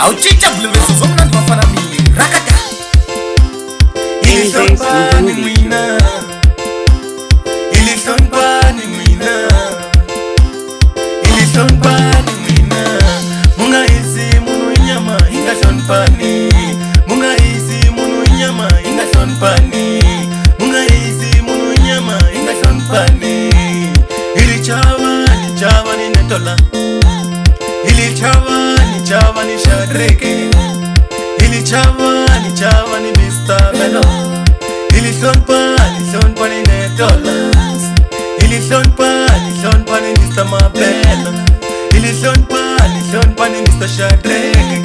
Auchicha blueso somna mafana mi rakata. Ilison pani mwina. Ilison pani mwina. Ilison pani mwina. Munga isi munu inyama inga son pani. Munga isi munu inyama inga son pani. Munga isi munu inyama inga son pani. Ili chawa ni netola. Ili chawa ni Shadrake. Ili chawa ni Mr. Melo. Ili son pani netola. Ili son pani Mr. Mabel. Ili son pani Mr. Shadrake.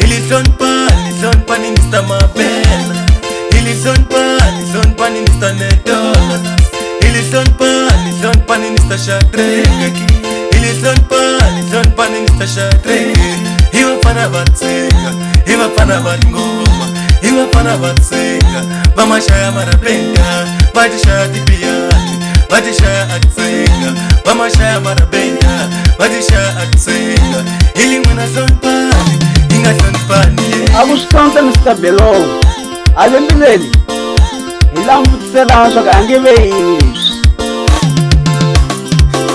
Ili son pani Mr. Mabel. Ili son pani Mr. Netola. Ili son pani Mr. Shadrake. Ili son pani Mr. Shadrake. Iwa pana batsenga, iwa pana batngoma, iwa pana batsenga. Mama shaya marabenda, bati shaya tipiani, bati shaya atsenga. Mama shaya marabenda, bati shaya atsenga. Ili mwana son pani, inga son pani. Akustonta Mr. Belo, alembileli. Ilambu tsela soka angebe English.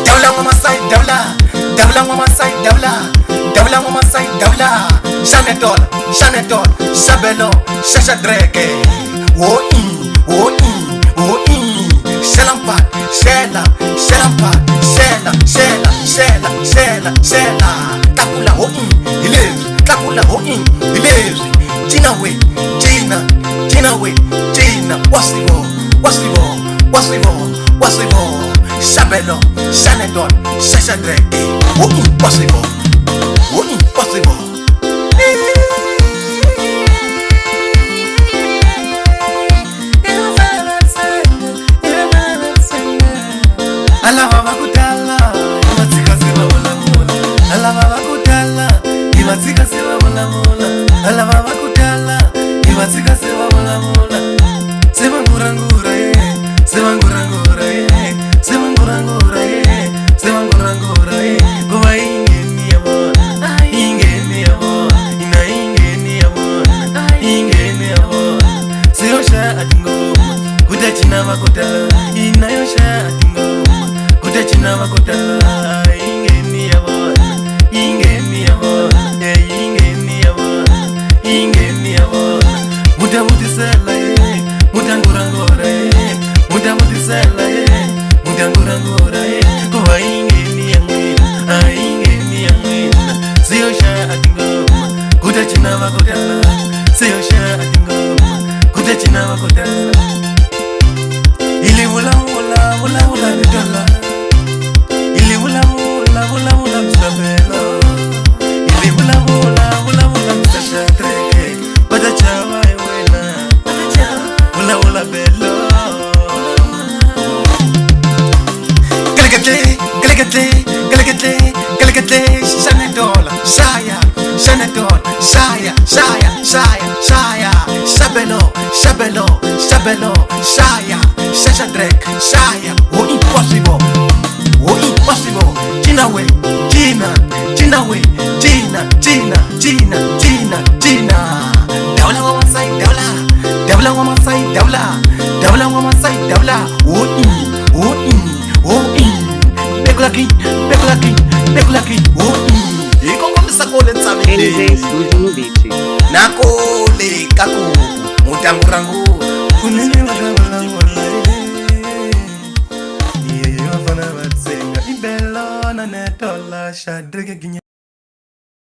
Dawla mama sai dawla, dawla mama sai dawla. Dawla mama sai dawla. Shanetol, Shabelo, Shadrake. Shelampat, Shela. Takula ilezi. Gina. Wasibo. Shabelo, Shanetol, Shadrake. Wasibo. Shabelo, Shadrake, Shaya. Impossible. Gina. Dawla mama sai dawla. Bekulaki. Iko ngomisa kole tsame. NJ Studio Nubici. Nakole kaku mutangurangu. Kunene wala. Iye wafana batsenga. Ibelo na netola Shadrake.